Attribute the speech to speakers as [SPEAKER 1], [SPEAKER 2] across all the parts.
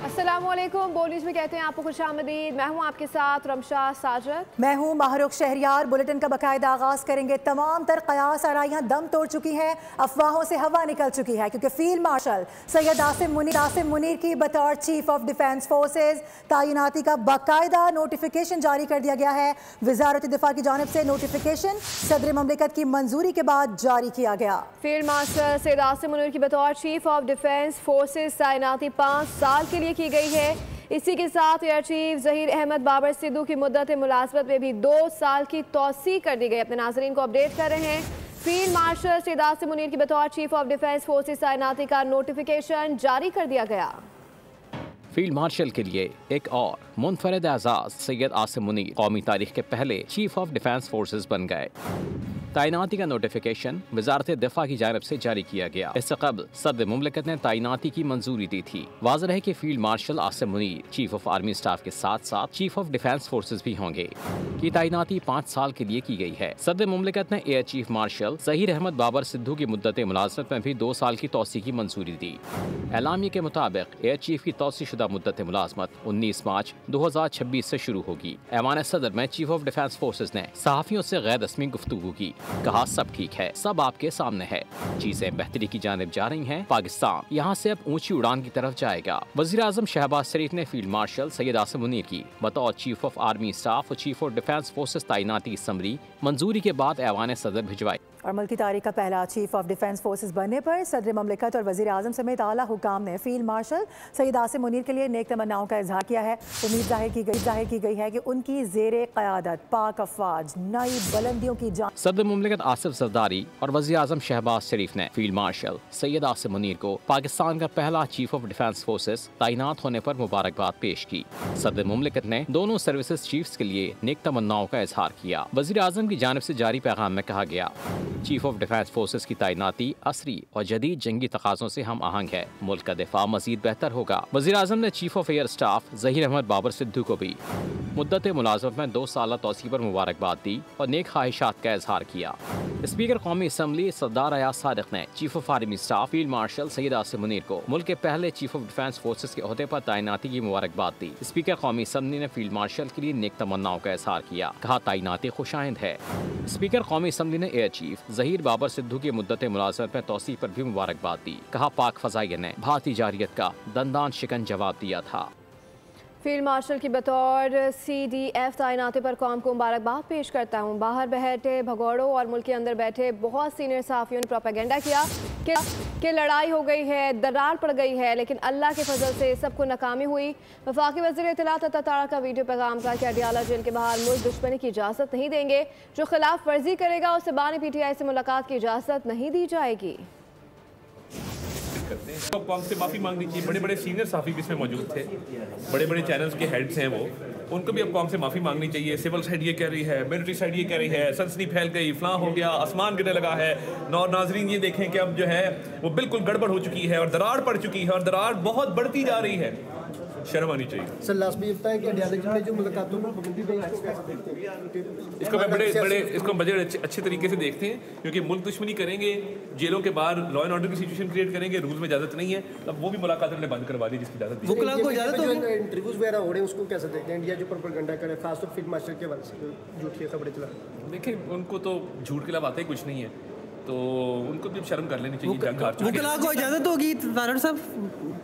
[SPEAKER 1] अस्सलामुअलैकुम। बोल न्यूज़ में कहते हैं आपको खुशामदीद। मैं हूं आपके साथ रमशा साजद।
[SPEAKER 2] मैं हूं माहरुख शहरियार। बुलेटिन का बाकायदा आगाज करेंगे। तमाम तर कयास आराइयां दम तोड़ चुकी हैं, अफवाहों से हवा निकल चुकी है, क्योंकि फील्ड मार्शल सैयद आसिम मुनीर की बतौर चीफ ऑफ डिफेंस फोर्सेज तैनाती का बाकायदा नोटिफिकेशन जारी कर दिया गया है। वजारत दिफा की जानिब से नोटिफिकेशन सदर ममलिकत की मंजूरी के बाद जारी किया गया।
[SPEAKER 1] फील्ड मार्शल सैयद आसिम मुनीर की बतौर चीफ ऑफ डिफेंस फोर्सेज तैनाती 5 साल के लिए की गई है। इसी के साथ एयर चीफ ज़हीर अहमद बाबर सिद्धू की मुद्दत मुलाजमत में भी 2 साल की तौसी कर दी गई। अपने नाजरीन को अपडेट कर रहे हैं। फील्ड मार्शल सैयद आसिम मुनीर की बतौर चीफ ऑफ डिफेंस फोर्सेज तैनाती का नोटिफिकेशन जारी कर दिया गया।
[SPEAKER 3] फील्ड मार्शल के लिए एक और मुनफरद एजाज सैयद आसिम मुनीर कौमी तारीख के पहले चीफ ऑफ डिफेंस फोर्सेज बन गए। तैनाती का नोटिफिकेशन वजारत दिफा की जानब से जारी किया गया। इससे कबल सदर मुमलिकत ने तैनाती की मंजूरी दी थी। वाज़ेह है कि field marshal Asim Munir chief of army staff के साथ साथ चीफ ऑफ डिफेंस फोर्सेज भी होंगे। की तैनाती 5 साल के लिए की गई है। सदर मुमलिकत ने air chief marshal Zaheer Ahmad Babar Sidhu की मुद्दत मुलाजमत में भी 2 साल की तौसी की मंजूरी दी। एलामिया के मुताबिक एयर चीफ की तौसी शुदा मुद्दत मुलाजमत 19 मार्च 2026 से शुरू होगी। ऐवान सदर में चीफ ऑफ डिफेंस फोर्सेज ने सहाफियों से गैर रस्मी गुफ्तगू की। कहा सब ठीक है, सब आपके सामने है, चीजें बेहतरी की जानिब जा रही हैं। पाकिस्तान यहाँ से अब ऊंची उड़ान की तरफ जाएगा। वज़ीर आज़म शहबाज शरीफ ने फील्ड मार्शल सैयद आसिम मुनीर की बतौर चीफ ऑफ आर्मी स्टाफ और चीफ ऑफ डिफेंस फोर्सेज तैनाती की समरी मंजूरी के बाद ऐवान सदर भिजवाई।
[SPEAKER 2] और मुल्क की तारीख का पहला चीफ ऑफ डिफेंस फोर्सेज बनने पर सदर ममलिकत और वज़ीर आज़म समेत आला हुकाम ने फील्ड मार्शल सैयद आसिम मुनीर के लिए नेक तमन्नाओं का इजहार किया है। उम्मीद जाहिर की गई है कि उनकी ज़ेरे क़यादत पाक अफवाज नई बुलंदियों की जान।
[SPEAKER 3] सदर मुमलिकत आसिफ जरदारी और वज़ीर आज़म शहबाज शरीफ ने फील्ड मार्शल सैयद आसिम मुनीर को पाकिस्तान का पहला चीफ ऑफ डिफेंस फोर्सेज तैनात होने पर मुबारकबाद पेश की। सदर मुमलिकत ने दोनों सर्विसेज चीफ्स के लिए नेक तमन्नाओं का इजहार किया। वज़ीर आज़म की जानिब से जारी पैगाम में कहा गया, चीफ ऑफ डिफेंस फोर्सेज की तैनाती असरी और जदीद जंगी तकाज़ों से हम आहंग है। मुल्क का दिफा मजीद बेहतर होगा। वज़ीर आज़म ने chief of air staff Zaheer Ahmad Babar Sidhu को भी मुद्दत मुलाजमत में 2 साल तौसी पर मुबारकबाद दी और नेक ख्वाहिशात का इजहार किया। स्पीकर कौमी असम्बली सरदार अयाज सादिक ने chief of army staff field marshal Syed Asim Munir को मुल्क के पहले चीफ ऑफ डिफेंस फोर्सेज के ओहदे पर तैनाती की मुबारकबाद दी। स्पीकर कौमी असम्बली ने फील्ड मार्शल के लिए नेक तमन्नाओं का इजहार किया। कहा तैनाती खुशाइंद है। स्पीकर कौमी असम्बली ने एयर चीफ ज़हीर बाबर सिद्धू की मुद्दत मुलाजमत में तौसी पर भी मुबारकबाद दी। कहा पाक फजाइया ने भारतीय जारियत का दंदान शिकन जवाब दिया था।
[SPEAKER 1] फील्ड मार्शल की बतौर CDF तैनाती पर कौम को मुबारकबाद पेश करता हूँ। बाहर बैठे भगौड़ों और मुल्क के अंदर बैठे बहुत सीनियर सहाफ़ियों ने प्रोपेगेंडा किया कि लड़ाई हो गई है, दरार पड़ गई है, लेकिन अल्लाह के फजल से सबको नाकामी हुई। वफाकी वज़ीर इत्तलात अता तारा का वीडियो पैगाम था कि अडियाला जेल के बाहर मुल्क दुश्मनी की इजाज़त नहीं देंगे। जो खिलाफ वर्जी करेगा उसे बानी PTI से मुलाकात की इजाज़त नहीं दी जाएगी।
[SPEAKER 4] तो कौम से माफ़ी मांगनी चाहिए। बड़े बड़े सीनियर साफ़ी भी इसमें मौजूद थे, बड़े बड़े चैनल्स के हेड्स हैं वो, उनको भी अब कौम से माफ़ी मांगनी चाहिए। सिविल साइड ये कह रही है, मिलिट्री साइड ये कह रही है, सनसनी फैल गई, फलां हो गया, आसमान गिरने लगा है। नाजरीन ये देखें कि अब जो है वो बिल्कुल गड़बड़ हो चुकी है और दरार पड़ चुकी है और दरार बहुत बढ़ती जा रही है। शर्म आनी चाहिए।
[SPEAKER 5] सर लास्ट में ये बताएं कि अडियाला में जो मुलाकातों में
[SPEAKER 4] इसको बड़े अच्छे तरीके से देखते हैं, क्योंकि मुल्क दुश्मनी करेंगे, जेलों के बाहर लॉ एंड ऑर्डर की सिचुएशन क्रिएट करेंगे, रूल्स में इजाजत नहीं है, अब वो भी मुलाकात हमने बंद करवा दी जिसकी इजाजत
[SPEAKER 5] इंटरव्यूज वगैरह हो रहे हैं उसको कैसे देखते हैं? इंडिया जो प्रोपेगेंडा करे खासतौर फील्ड मार्शल के बारे से झूठी खबरें चला।
[SPEAKER 4] देखिए उनको तो झूठ के अलावा आता ही कुछ नहीं है, तो उनको भी शर्म कर लेनी चाहिए। जंग हार चुके हैं,
[SPEAKER 6] को इजाजत होगी तारड़ साहब।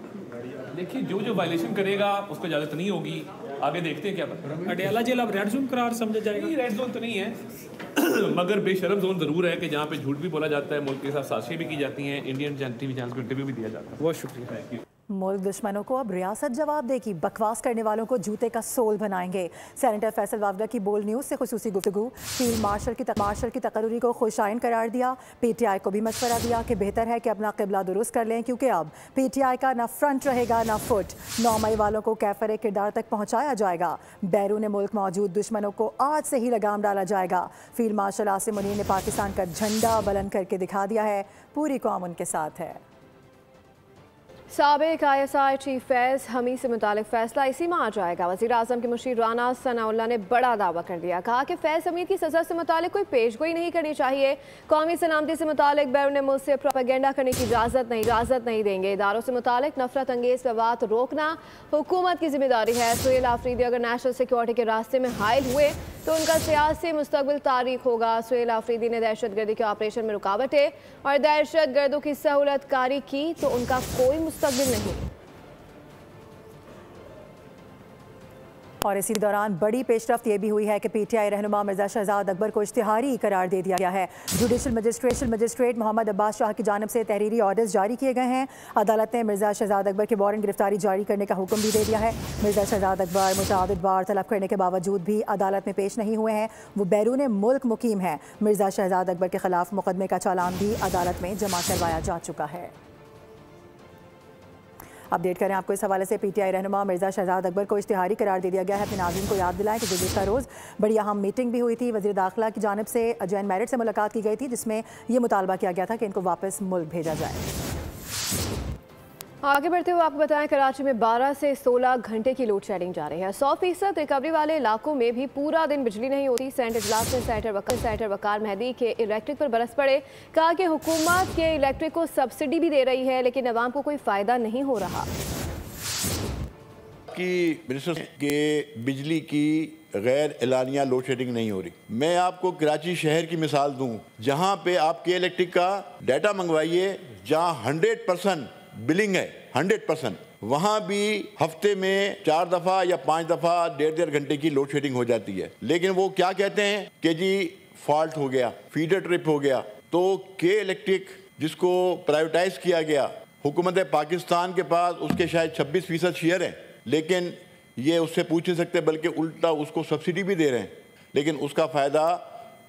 [SPEAKER 4] देखिए जो वायलेशन करेगा उसको इजाजत नहीं होगी। आगे देखते हैं क्या पता।
[SPEAKER 6] अडियाला जेल अब रेड जोन करार समझा जाएगा।
[SPEAKER 4] नहीं, रेड जोन तो नहीं है मगर बेशरम जोन जरूर है कि जहाँ पे झूठ भी बोला जाता है, मुल्क के साथ साजिशें भी की जाती हैं, इंडियन टीवी चैनल को इंटरव्यू भी दिया जाता है। बहुत शुक्रिया, थैंक यू।
[SPEAKER 2] मुल्क दुश्मनों को अब रियासत जवाब देगी। बकवास करने वालों को जूते का सोल बनाएंगे। सेनेटर फैसल वावडा की बोल न्यूज़ से खुसूसी गुफ्तगू। फील्ड मार्शल की तकर्री को खुशाइन करार दिया। PTI को भी मशवरा दिया कि बेहतर है कि अपना किबला दुरुस्त कर लें, क्योंकि अब PTI का ना फ्रंट रहेगा ना फुट। 9 मई वालों को कैफर किरदार तक पहुँचाया जाएगा। बैरून मुल्क मौजूद दुश्मनों को आज से ही लगाम डाला जाएगा। फील्ड मार्शल आसिम मुनीर ने पाकिस्तान का झंडा बुलंद करके दिखा दिया है। पूरी कौम उनके साथ है।
[SPEAKER 1] साबिक ISI चीफ फैज़ हमीद से मुतालिक फैसला इसी माह आ जाएगा। वज़ीर आज़म के मुशीर राना सनाउल्लाह ने बड़ा दावा कर दिया। कहा कि फैज़ हमीद की सज़ा से मुतालिक कोई पेशगोई नहीं करनी चाहिए। कौमी सलामती से मुतालिक बैरून मुल्क से प्रोपेगेंडा करने की इजाज़त नहीं देंगे। इदारों से मुतालिक नफरत अंगेज़ फवाद रोकना हुकूमत की जिम्मेदारी है। सुहेल आफरीदी अगर नेशनल सिक्योरिटी के रास्ते में हायल हुए तो उनका सियासी मुस्तकबिल तारीख होगा। सुहेल आफरीदी ने दहशत गर्दी के ऑपरेशन में रुकावटें और दहशत गर्दों की सहूलत कारी की तो उनका कोई मुस्तकबिल नहीं।
[SPEAKER 2] और इसी दौरान बड़ी पेशरफ्त ये भी हुई है कि PTI रहनुमा मिर्जा शहजाद अकबर को इश्तिहारी करार दे दिया गया है। जुडिशल मजिस्ट्रेट मोहम्मद अब्बास शाह की जानिब से तहरीरी ऑर्डर्स जारी किए गए हैं। अदालत ने मिर्जा शहजाद अकबर के वारंट गिरफ्तारी जारी करने का हुक्म भी दे दिया है। मिर्जा शहजाद अकबर मुतअद्दिद बार तलब करने के बावजूद भी अदालत में पेश नहीं हुए हैं। वो बैरून मुल्क मुकीम है। मिर्जा शहजाद अकबर के खिलाफ मुकदमे का चालान भी अदालत में जमा करवाया जा चुका है। अपडेट करें आपको इस हवाले से PTI रहनुमा मिर्जा शहजाद अकबर को इश्तिहारी करार दे दिया गया है। अपने नाज़रीन को याद दिलाएं कि गुज़िश्ता रोज़ बड़ी अहम मीटिंग भी हुई थी। वज़ीर दाखिला की जानिब से जैन मैरिट से मुलाकात की गई थी जिसमें ये मुतालबा किया गया था कि इनको वापस मुल्क भेजा जाए।
[SPEAKER 1] आगे बढ़ते हुए आपको बताएं कराची में 12 से 16 घंटे की लोड शेडिंग जारी है। 100% रिकवरी वाले इलाकों में भी पूरा दिन बिजली नहीं होती। सेंट इजलास में सेनेटर वकार मेहदी के इलेक्ट्रिक पर बरस पड़े। कहा कि हुकूमत के इलेक्ट्रिक को सब्सिडी भी दे रही है लेकिन अवाम को कोई फ़ायदा नहीं हो रहा।
[SPEAKER 7] कि मिनिस्टर के बिजली की गैर एलानिया लोड शेडिंग नहीं हो रही। मैं आपको कराची शहर की मिसाल दूं जहां पे आप के इलेक्ट्रिक का डाटा मंगवाइए जहां 100% बिलिंग है 100%, वहां भी हफ्ते में 4 दफ़ा या 5 दफ़ा 1.5 घंटे की लोड शेडिंग हो जाती है। लेकिन वो क्या कहते हैं कि जी फॉल्ट हो गया, फीडर ट्रिप हो गया। तो के इलेक्ट्रिक जिसको प्राइवेटाइज किया गया, हुकूमत पाकिस्तान के पास उसके शायद 26% शेयर हैं, लेकिन ये उससे पूछ नहीं सकते बल्कि उल्टा उसको सब्सिडी भी दे रहे हैं, लेकिन उसका फ़ायदा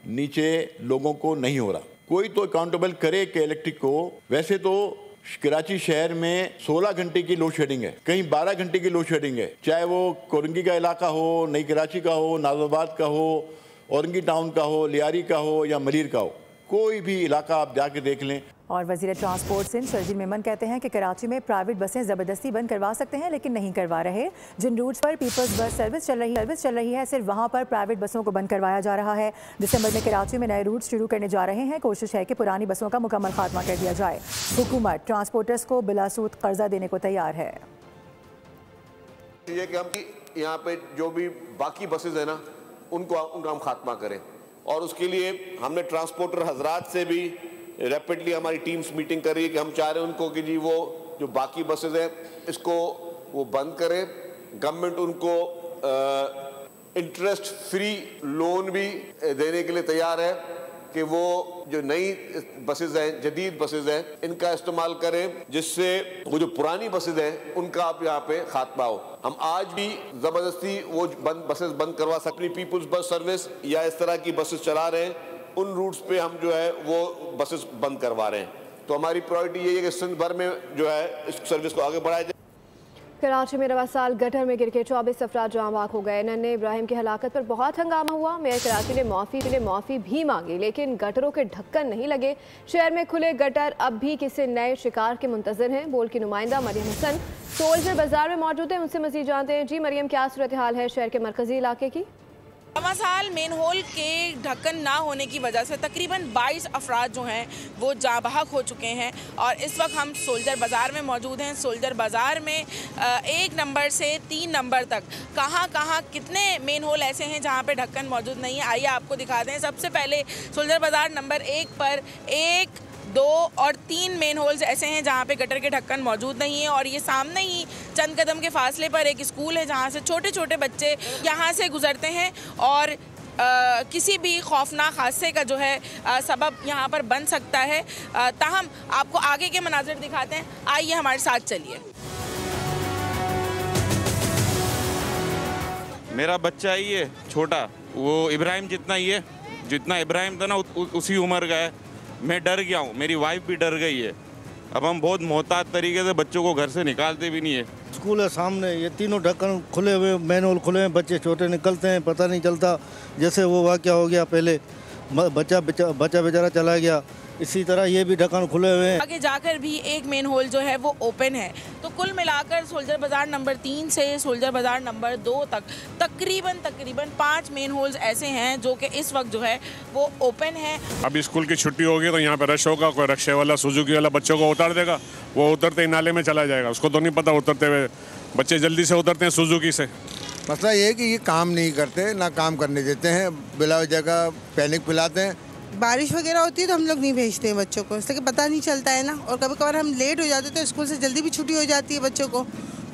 [SPEAKER 7] नीचे लोगों को नहीं हो रहा। कोई तो अकाउंटेबल करे कि इलेक्ट्रिक को। वैसे तो कराची शहर में 16 घंटे की लोड शेडिंग है, कहीं 12 घंटे की लोड शेडिंग है, चाहे वो कोरंगी का इलाका हो, नई कराची का हो, नाज़ाबाद का हो, औरंगी टाउन का हो, लियारी का हो या मलीर का हो, कोई भी इलाका आप जाके देख लें।
[SPEAKER 2] और वज़ीर ट्रांसपोर्ट सिंध शर्जील मेमन कहते हैं कि कराची में प्राइवेट बसें ज़बरदस्ती बंद करवा सकते हैं लेकिन नहीं करवा रहे। जिन रूट्स पर पीपल्स बस सर्विस चल रही है सिर्फ वहाँ पर प्राइवेट बसों को बंद करवाया जा रहा है। दिसंबर में कराची में नए रूट शुरू करने जा रहे हैं। कोशिश है कि पुरानी बसों का मुकम्मल खात्मा कर दिया जाए। हुकूमत ट्रांसपोर्टर्स को बिलासूद कर्जा देने को तैयार है।
[SPEAKER 8] कि हम यहाँ पे जो भी बाकी बसेज है ना उनका हम खात्मा करें, और उसके लिए हमने ट्रांसपोर्टर हजरात से भी रैपिडली हमारी टीम्स मीटिंग कर रही है कि हम चाह रहे हैं उनको कि जी वो जो बाकी बसेज हैं इसको वो बंद करें। गवर्नमेंट उनको इंटरेस्ट फ्री लोन भी देने के लिए तैयार है कि वो जो नई बसेज हैं, जदीद बसेज हैं, इनका इस्तेमाल करें जिससे वो जो पुरानी बसेज हैं उनका आप यहाँ पे खात्मा हो। हम आज भी ज़बरदस्ती वो बसेज बंद करवा सकते। पीपल्स बस सर्विस या इस तरह की बसेज चला रहे हैं, उन रूट्स पे हम जो है वो बसेस बंद करवा रहे हैं। तो हमारी प्रायोरिटी यही है कि सिंध भर में जो है इस सर्विस को आगे बढ़ाया जाए।
[SPEAKER 1] कराची में रवा साल गटर में गिर के 24 अफराद जाँ बाग हो गए। नन्हे इब्राहिम की हलाकत पर बहुत हंगामा हुआ। मेयर कराची ने माफ़ी भी मांगी लेकिन गटरों के ढक्कन नहीं लगे। शहर में खुले गटर अब भी किसी नए शिकार के मुंतजर हैं। बोल की नुमाइंदा मरियम हसन सोल्जर बाजार में मौजूद है, उनसे मजीद जानते हैं। जी मरियम, क्या सूरत हाल है शहर के मरकजी इलाके की?
[SPEAKER 9] साल मेन होल के ढक्कन ना होने की वजह से तकरीबन 22 अफराद जो हैं वो जाँ बहक हो चुके हैं और इस वक्त हम सोल्जर बाज़ार में मौजूद हैं। सोल्जर बाज़ार में 1 नंबर से 3 नंबर तक कहाँ कितने मेन होल ऐसे हैं जहाँ पे ढक्कन मौजूद नहीं है, आइए आपको दिखा दें। सबसे पहले सोल्जर बाज़ार नंबर 1 पर 1, 2 और 3 मेन होल्स ऐसे हैं जहाँ पे गटर के ढक्कन मौजूद नहीं है और ये सामने ही चंद कदम के फासले पर एक स्कूल है जहाँ से छोटे छोटे बच्चे यहाँ से गुजरते हैं और किसी भी खौफनाक हादसे का जो है सबब यहाँ पर बन सकता है। ताहम आपको आगे के मनाज़िर दिखाते हैं, आइए हमारे साथ चलिए।
[SPEAKER 10] मेरा बच्चा ही है छोटा, वो इब्राहिम जितना ही है, जितना इब्राहिम था ना उसी उम्र का है। मैं डर गया हूँ, मेरी वाइफ भी डर गई है। अब हम बहुत मोहतात तरीके से बच्चों को घर से निकालते भी नहीं है।
[SPEAKER 11] स्कूल है सामने, ये तीनों ढक्कन खुले हुए, मैनुअल खुले हैं, बच्चे छोटे निकलते हैं, पता नहीं चलता। जैसे वो वाक़या हो गया पहले, बच्चा बेचारा चला गया, इसी तरह ये भी ढक्कन खुले हुए हैं।
[SPEAKER 9] आगे जाकर भी एक मेन होल जो है वो ओपन है। तो कुल मिलाकर सोल्जर बाजार नंबर 3 से सोल्जर बाजार नंबर 2 तक तकरीबन 5 मेन होल्स ऐसे हैं जो कि इस वक्त जो है वो ओपन है।
[SPEAKER 12] अभी स्कूल की छुट्टी होगी तो यहाँ पे रश होगा, कोई रिक्शे वाला सुजुकी वाला बच्चों को उतार देगा, वो उतरते ही नाले में चला जाएगा। उसको तो नहीं पता, उतरते हुए बच्चे जल्दी से उतरते हैं सुजुकी से।
[SPEAKER 13] मसला ये है कि ये काम नहीं करते, ना काम करने देते हैं, बिला जगह पैनिक पिलाते हैं।
[SPEAKER 14] बारिश वगैरह होती है तो हम लोग नहीं भेजते हैं बच्चों को, इसलिए पता नहीं चलता है ना। और कभी कभार हम लेट हो जाते हैं तो स्कूल से जल्दी भी छुट्टी हो जाती है बच्चों को,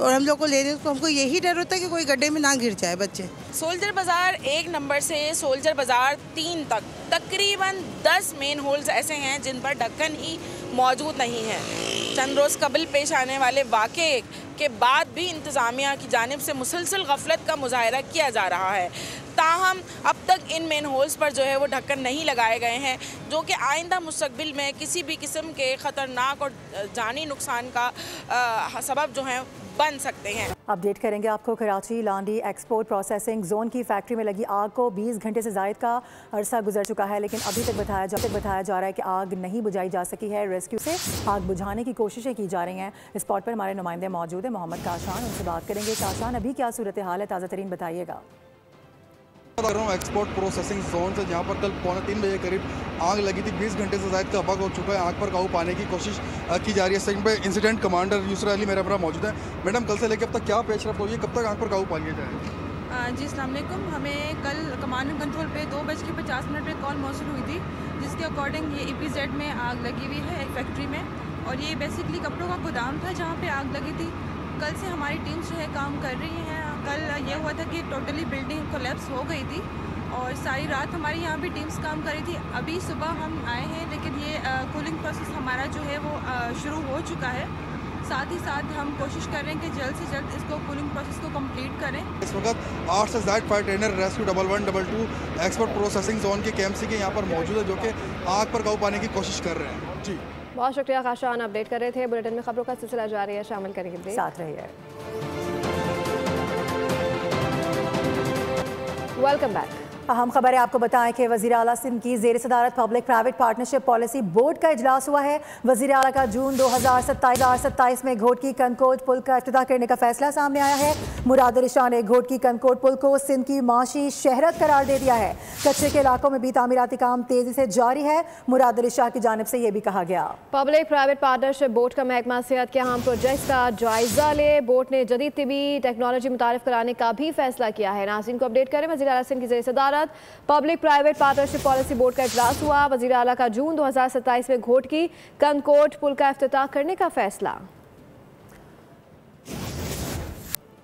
[SPEAKER 14] और हम लोग को लेने को हमको यही डर होता है कि कोई गड्ढे में ना गिर जाए बच्चे।
[SPEAKER 9] सोल्जर बाजार 1 नंबर से सोल्जर बाजार 3 तक तकरीबन 10 मेन होल्स ऐसे हैं जिन पर ढक्कन ही मौजूद नहीं है। चंद रोज़ कबल पेश आने वाले वाक़े के बाद भी इंतज़ामिया की जानिब से मुसलसल गफलत का मुजाहरा किया जा रहा है। ताहम अब तक इन मेन होल्स पर जो है वो ढक्कन नहीं लगाए गए हैं, जो कि आइंदा मुस्तक़बिल में किसी भी किस्म के ख़तरनाक और जानी नुकसान का सबब जो है बन सकते हैं।
[SPEAKER 2] अपडेट करेंगे आपको। Karachi Landhi export processing zone की फैक्ट्री में लगी आग को 20 घंटे से ज़ायद का अरसा गुजर चुका है, लेकिन अभी तक बताया जा रहा है कि आग नहीं बुझाई जा सकी है। रेस्क्यू से आग बुझाने की कोशिशें की जा रही हैं। इस स्पॉट पर हमारे नुमाइंदे मौजूद हैं, मोहम्मद काशान, उनसे बात करेंगे। काशान, अभी क्या सूरत हाल है, ताज़ा तरीन बताइएगा।
[SPEAKER 15] कर रहा हूँ एक्सपोर्ट प्रोसेसिंग जोन से, जहाँ पर कल 2:45 बजे करीब आग लगी थी। 20 घंटे से ज़ायद का वक्त हो चुका है, आग पर काबू पाने की कोशिश की जा रही है। सेकंड पे इंसिडेंट कमांडर यूसरा अली मेरे अपना मौजूद है। मैडम, कल से लेकर अब तक क्या पेशरफ हुई है, कब तक आग पर काबू पा लिया जाएगा?
[SPEAKER 16] जी अस्सलाम वालेकुम। हमें कल कमांड एंड कंट्रोल पे 2:50 पर कॉल मौसूल हुई थी, जिसके अकॉर्डिंग ये EPZ में आग लगी हुई है एक फैक्ट्री में, और ये बेसिकली कपड़ों का गोदाम था जहाँ पे आग लगी थी। कल से हमारी टीम्स जो है काम कर रही हैं। कल ये हुआ था कि टोटली बिल्डिंग कोलैप्स हो गई थी और सारी रात हमारी यहाँ भी टीम्स काम कर रही थी। अभी सुबह हम आए हैं, लेकिन ये कूलिंग प्रोसेस हमारा जो है वो शुरू हो चुका है। साथ ही साथ हम कोशिश कर रहे हैं कि जल्द से जल्द इसको कूलिंग प्रोसेस को कंप्लीट करें।
[SPEAKER 15] इस वक्त 8 से ज़ायद fire trainer rescue 1122 export processing zone के KMC के यहाँ पर मौजूद है, जो कि आग पर काबू पाने की कोशिश कर रहे हैं। जी
[SPEAKER 1] बहुत शुक्रिया काशान, अपडेट कर रहे थे। बुलेटिन में खबरों का सिलसिला जारी है, शामिल करेंगे, साथ रहिए। Welcome back. अहम खबर है, आपको बताएं कि वज़ीर आला सिंध की ज़ेर सदारत public private partnership policy board का इजलास हुआ है। वज़ीर आला का जून 2027 में घोटकी कनकोट पुल का इफ्तिताह करने का फैसला सामने आया है। मुराद अली शाह ने घोटकी कनकोट पुल को सिंध की माशी शहरत करार दे दिया है। कच्चे के इलाकों में भी तामीराती काम तेजी से जारी है। मुराद अली शाह की जानिब से ये भी कहा गया। पब्लिक प्राइवेट पार्टनरशिप बोर्ड का महकमा सेहत के अहम प्रोजेक्ट्स का जायजा ले। बोर्ड ने जदीद तिबी टेक्नोलॉजी मुतारिफ कराने का भी फैसला किया है। नाज़रीन को अपडेट करें, वज़ीर आला सिंध की ज़ेर सदारत public private partnership policy board का इजलास हुआ। वज़ीर आला का जून 2027 में घोटकी कनकोट पुल का इफ्तिताह करने का फैसला।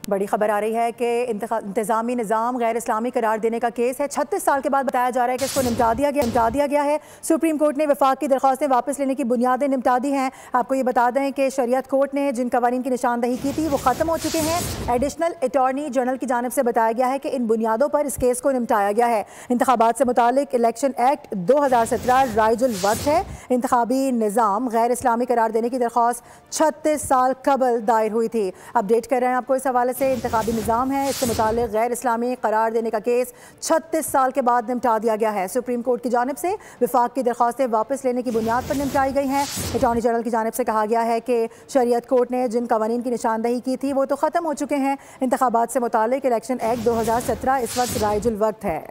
[SPEAKER 1] बड़ी खबर आ रही है कि इंतजामी निज़ाम गैर इस्लामी करार देने का केस है। 36 साल के बाद बताया जा रहा है कि इसको निपटा दिया गया है। सुप्रीम कोर्ट ने वफाक की दरख्वास्तें वापस लेने की बुनियादें निपटा दी हैं। आपको ये बता दें कि शरीयत कोर्ट ने जिन कवानीन की निशानदही की थी वो ख़त्म हो चुके हैं। एडिशनल अटॉर्नी जनरल की जानिब से बताया गया है कि इन बुनियादों पर इस केस को निपटाया गया है। इंतखाबात से मुतालिक इलेक्शन एक्ट 2017 राइजुल वक्त है। इंतखाबी निज़ाम गैर इस्लामी करार देने की दरख्वास्त 36 साल कबल दायर हुई थी। अपडेट कर रहे हैं आपको इस हवाले से। इंतखाबी निज़ाम है, इससे मुतालिक गैर इस्लामी करार देने का केस 36 साल के बाद निपटा दिया गया है। सुप्रीम कोर्ट की जानिब से विफाक की दरख्वास्तें वापस लेने की बुनियाद पर निपटाई गई हैं। अटॉर्नी जनरल की जानिब से कहा गया है कि शरीयत कोर्ट ने जिन कवानीन की निशानदही की थी वो तो ख़त्म हो चुके हैं। इंतखाबात से मुतालिक इलेक्शन एक्ट 2017 इस वक्त राइजुल वक्त है।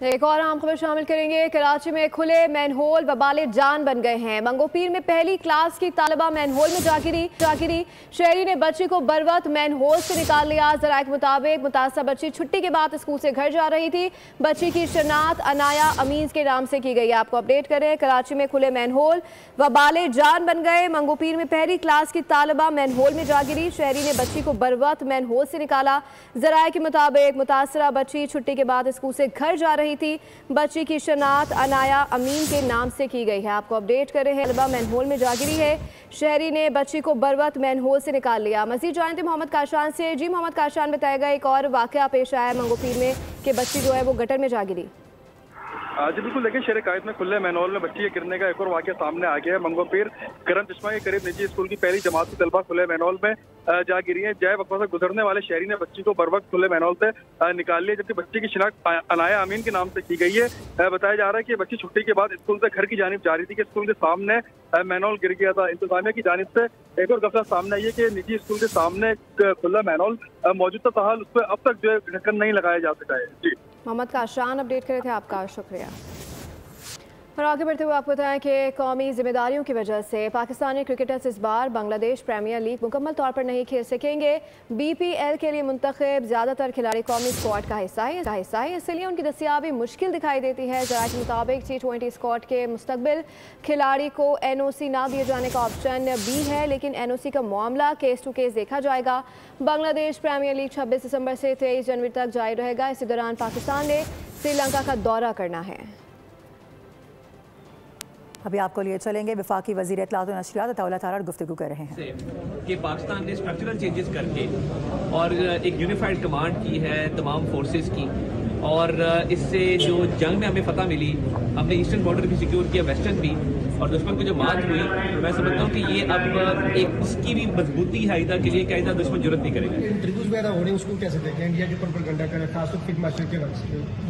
[SPEAKER 1] एक और आम खबर शामिल करेंगे। कराची में खुले मैनहोल वबाले जान बन गए हैं। मंगोपीर में पहली क्लास की तालिबा मैनहोल में जा गिरी। शहरी ने बच्ची को बरवक्त मैनहोल से निकाल लिया। ज़राए के मुताबिक मुतासब बच्ची छुट्टी के बाद स्कूल से घर जा रही थी। बच्ची की शनाख्त अनाया अमीन के नाम से की गई है। आपको अपडेट करें, कराची में खुले मैनहोल वबाले जान बन गए। मंगोपीर में पहली क्लास की तालिबा मैनहोल में जा गिरी। शहरी ने बच्ची को बरवक्त मैनहोल से निकाला। ज़राए के मुताबिक मुतासरा बच्ची छुट्टी के बाद स्कूल से घर जा रही थी। बच्ची की शनाख्त अनाया अमीन के नाम से की गई है। आपको अपडेट कर रहे हैं, तालिबा मैनहोल में जा गिरी है। शहरी ने बच्ची को बरवक्त मैनहोल से निकाल लिया। मज़ीद जानते हैं मोहम्मद काशान से। जी मोहम्मद काशान, बताएगा एक और वाकया पेश आया मंगोपीर में कि बच्ची जो है वो गटर में जा गिरी।
[SPEAKER 15] जी बिल्कुल, देखिए शेर कायद में खुले मैनोल में बच्ची के गिरने का एक और वाकया सामने आ गया है। मंगोपीर करम चश्मा के करीब निजी स्कूल की पहली जमात की तलबा खुले मैनोल में जा गिरी है। जय वक्फा से गुजरने वाले शहरी ने बच्ची को बर वक्त खुले मैनोल से निकाल लिया, जबकि बच्ची की शिनाख्त अनाया अमीन के नाम से की गई है। बताया जा रहा है कि बच्ची छुट्टी के बाद स्कूल से घर की जानिब जा रही थी कि स्कूल के सामने मैनोल गिर गया था। इंतजामिया की जानिब से एक और गफलत सामने आई है कि निजी स्कूल के सामने खुला मैनोल मौजूद था, ताहाल उस पर अब तक जो है ढक्कन नहीं लगाया जा सका है। जी
[SPEAKER 1] मोहम्मद काशान अपडेट करे थे, आपका शुक्रिया। और आगे बढ़ते हुए आपको बताएं कि कौमी जिम्मेदारियों की वजह से पाकिस्तानी क्रिकेटर्स इस बार बांग्लादेश प्रीमियर लीग मुकम्मल तौर पर नहीं खेल सकेंगे। BPL के लिए मुंतखब ज़्यादातर खिलाड़ी कौमी स्क्वाड का हिस्सा है, इसलिए उनकी दस्तियाबी मुश्किल दिखाई देती है। जरा के मुताबिक T20 स्क्वाड के मुस्तकबिल खिलाड़ी को NOC ना दिए जाने का ऑप्शन भी है, लेकिन NOC का मामला केस टू केस देखा जाएगा। बांग्लादेश प्रीमियर लीग 26 दिसंबर से 23 जनवरी तक जारी रहेगा। इसी दौरान पाकिस्तान ने श्रीलंका का दौरा करना है।
[SPEAKER 2] अभी आपको लिए चलेंगे वफाकी वज़ीर इत्तलात व नशरियात अताउल्लाह तारड़ गुफ्तगू कर रहे हैं
[SPEAKER 17] कि पाकिस्तान ने स्ट्रक्चरल चेंजेस करके और एक यूनिफाइड कमांड की है तमाम फोर्सेस की, और इससे जो जंग में हमें फतह मिली, हमने ईस्टर्न बॉर्डर भी सिक्योर किया, वेस्टर्न भी, और दुश्मन को जो मात हुई, मैं समझता हूँ कि ये अब एक उसकी भी मजबूती है आइंदा के लिए कि आइंदा दुश्मन जरूरत नहीं करेगा।
[SPEAKER 5] इंटरव्यूज वगैरह हो रहे हैं, उसको कैसे देखें? इंडिया जो प्रोपेगेंडा कर रहा है, खासतौर फील्ड मार्शल के वक्त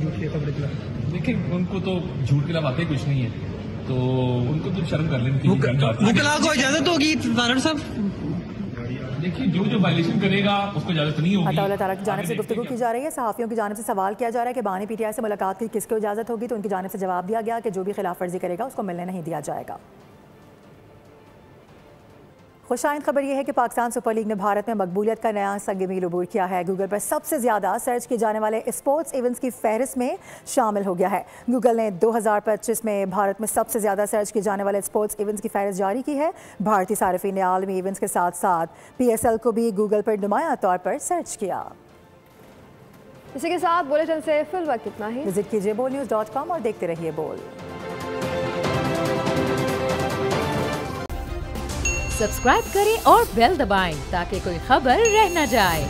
[SPEAKER 5] झूठ की खबरें चला,
[SPEAKER 4] देखिए उनको तो झूठ के अलावा कुछ नहीं है, तो उनको तो शर्म कर लेनी
[SPEAKER 6] मुकला को इजाजत होगी तारड़ साहब?
[SPEAKER 4] देखिए जो वायलेशन करेगा उसको इजाजत नहीं होगी।
[SPEAKER 2] अताउल्लाह तारड़ की जानिब से गुफ्तगू की जा रही है। सहाफ़ियों की जानिब से सवाल किया जा रहा है कि बानी PTI से मुलाकात की किसको इजाज़त होगी, तो उनकी जानिब से जवाब दिया गया कि जो भी खिलाफ वर्जी करेगा उसको मिलने नहीं दिया जाएगा। खुशाइंद खबर यह है कि पाकिस्तान सुपर लीग ने भारत में मकबूलियत का नया संग मील अबूर किया है। गूगल पर सबसे ज़्यादा सर्च किए जाने वाले स्पोर्ट्स इवेंट्स की फहरिस्त में शामिल हो गया है। गूगल ने 2025 में भारत में सबसे ज़्यादा सर्च किए जाने वाले स्पोर्ट्स इवेंट्स की फहरिस्त जारी की है। भारतीय सार्फिन ने आलमी इवेंट्स के साथ साथ PSL को भी गूगल पर नुमाया तौर पर सर्च किया।
[SPEAKER 1] इसी के साथ बुलेटिन से फिल वक्त इतना ही।
[SPEAKER 2] विजिट कीजिए bolnews.com और देखते रहिए बोल।
[SPEAKER 18] सब्सक्राइब करें और बेल दबाएं ताकि कोई खबर रह न जाए।